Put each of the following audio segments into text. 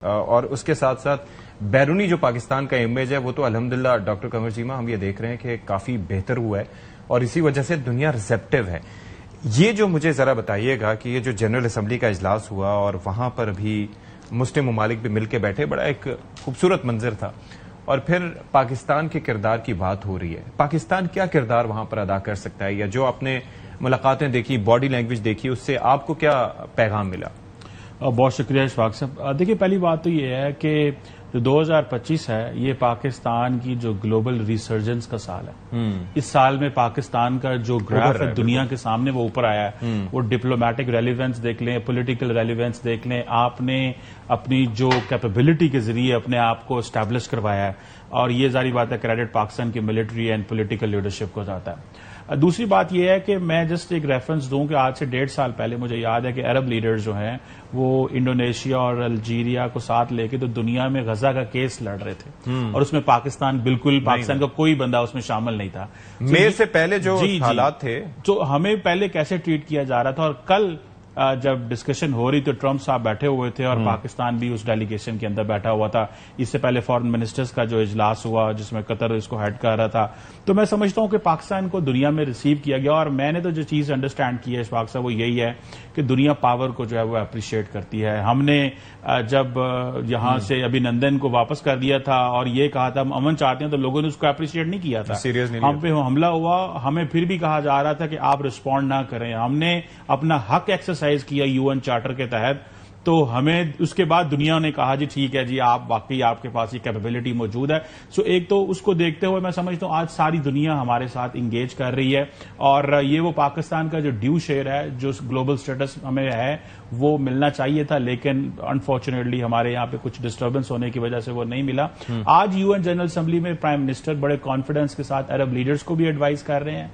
اور اس کے ساتھ ساتھ بیرونی جو پاکستان کا امیج ہے وہ تو الحمدللہ ڈاکٹر قمر چیمہ ہم یہ دیکھ رہے ہیں کہ کافی بہتر ہوا ہے اور اسی وجہ سے دنیا ریسیپٹیو ہے. یہ جو مجھے ذرا بتائیے گا کہ یہ جو جنرل اسمبلی کا اجلاس ہوا اور وہاں پر بھی مسلم ممالک بھی مل کے بیٹھے، بڑا ایک خوبصورت منظر تھا، اور پھر پاکستان کے کردار کی بات ہو رہی ہے. پاکستان کیا کردار وہاں پر ادا کر سکتا ہے، یا جو آپ نے ملاقاتیں دیکھی، باڈی لینگویج دیکھی، اس سے آپ کو کیا پیغام ملا؟ بہت شکریہ اشفاق صاحب. دیکھیے، پہلی بات تو یہ ہے کہ جو 2025 ہے یہ پاکستان کی جو گلوبل ریسرجنس کا سال ہے. اس سال میں پاکستان کا جو گراف ہے دنیا کے سامنے وہ اوپر آیا ہے. وہ ڈپلومیٹک ریلیونس دیکھ لیں، پولیٹیکل ریلیونس دیکھ لیں، آپ نے اپنی جو کیپیبلٹی کے ذریعے اپنے آپ کو اسٹیبلش کروایا ہے، اور یہ ظاہری بات ہے کریڈٹ پاکستان کی ملٹری اینڈ پولیٹیکل لیڈرشپ کو جاتا ہے. دوسری بات یہ ہے کہ میں جسٹ ایک ریفرنس دوں کہ آج سے 1.5 سال پہلے مجھے یاد ہے کہ عرب لیڈرز جو ہیں وہ انڈونیشیا اور الجیریا کو ساتھ لے کے تو دنیا میں غزہ کا کیس لڑ رہے تھے، اور اس میں پاکستان کا کوئی بندہ اس میں شامل نہیں تھا. مئی سے پہلے جو حالات تھے تو ہمیں پہلے کیسے ٹریٹ کیا جا رہا تھا، اور کل جب ڈسکشن ہو رہی تو ٹرمپ صاحب بیٹھے ہوئے تھے اور پاکستان بھی اس ڈیلیگیشن کے اندر بیٹھا ہوا تھا. اس سے پہلے فارن منسٹرز کا جو اجلاس ہوا جس میں قطر اس کو ہیڈ کر رہا تھا. تو میں سمجھتا ہوں کہ پاکستان کو دنیا میں ریسیو کیا گیا، اور میں نے تو جو چیز انڈرسٹینڈ کی ہے اشفاق صاحب وہ یہی ہے کہ دنیا پاور کو جو ہے وہ اپریشیٹ کرتی ہے. ہم نے جب یہاں سے ابھی نندن کو واپس کر دیا تھا اور یہ کہا تھا ہم امن چاہتے ہیں، تو لوگوں نے اس کو اپریشیٹ نہیں کیا تھا. ہم پہ حملہ ہوا، ہمیں پھر بھی کہا جا رہا تھا کہ آپ رسپونڈ نہ کریں. ہم نے اپنا حق ایکسرسائز کیا UN چارٹر کے تحت، تو ہمیں اس کے بعد دنیا نے کہا جی ٹھیک ہے جی آپ واقعی آپ کے پاس یہ کیپیبلٹی موجود ہے. سو ایک تو اس کو دیکھتے ہوئے میں سمجھتا ہوں آج ساری دنیا ہمارے ساتھ انگیج کر رہی ہے، اور یہ وہ پاکستان کا جو ڈیو شیئر ہے، جو گلوبل سٹیٹس ہمیں ہے وہ ملنا چاہیے تھا، لیکن انفارچونیٹلی ہمارے یہاں پہ کچھ ڈسٹربنس ہونے کی وجہ سے وہ نہیں ملا. آج UN جنرل اسمبلی میں پرائم منسٹر بڑے کانفیڈنس کے ساتھ عرب لیڈرز کو بھی ایڈوائز کر رہے ہیں،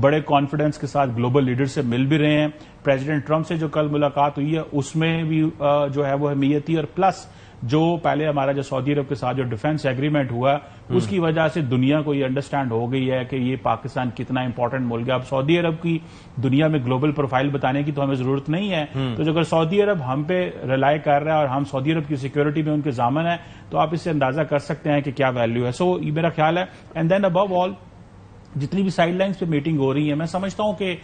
بڑے کانفیڈنس کے ساتھ گلوبل لیڈر سے مل بھی رہے ہیں. پریزیڈنٹ ٹرمپ سے جو کل ملاقات ہوئی ہے اس میں بھی جو ہے وہ اہمیت تھی، اور پلس جو پہلے ہمارا جو سعودی عرب کے ساتھ جو ڈیفنس ایگریمنٹ ہوا اس کی وجہ سے دنیا کو یہ انڈرسٹینڈ ہو گئی ہے کہ یہ پاکستان کتنا امپورٹنٹ ملک ہے. اب سعودی عرب کی دنیا میں گلوبل پروفائل بتانے کی تو ہمیں ضرورت نہیں ہے. تو اگر سعودی عرب ہم پہ ریلائی کر رہا ہے اور ہم سعودی عرب کی سیکورٹی میں ان کے ضامن ہیں، تو آپ اس سے اندازہ کر سکتے ہیں کہ کیا ویلیو ہے. سو یہ میرا خیال ہے. اینڈ دین ابو آل جتنی بھی سائڈ لائنز پہ میٹنگ ہو رہی ہے، میں سمجھتا ہوں کہ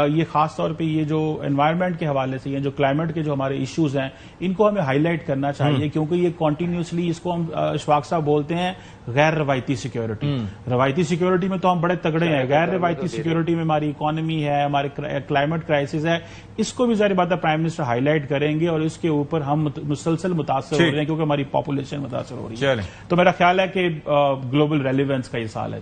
یہ خاص طور پہ یہ جو انوائرمنٹ کے حوالے سے یہ جو کلائمیٹ کے جو ہمارے ایشوز ہیں ان کو ہمیں ہائی لائٹ کرنا چاہیے، کیونکہ یہ کنٹینیوسلی اس کو ہم اشفاق صاحب بولتے ہیں غیر روایتی سیکیورٹی. روایتی سیکیورٹی میں تو ہم بڑے تگڑے ہیں، غیر روایتی سیکیورٹی میں ہماری اکانومی ہے، ہمارے کلائمیٹ کرائسس ہے. اس کو بھی ظاہر بات ہے پرائم منسٹر ہائی لائٹ کریں گے، اور اس کے اوپر ہم مسلسل متاثر ہو رہے ہیں کیونکہ ہماری پاپولیشن متاثر ہو رہی ہے. تو میرا خیال ہے کہ گلوبل ریلیونس کا یہ سال ہے.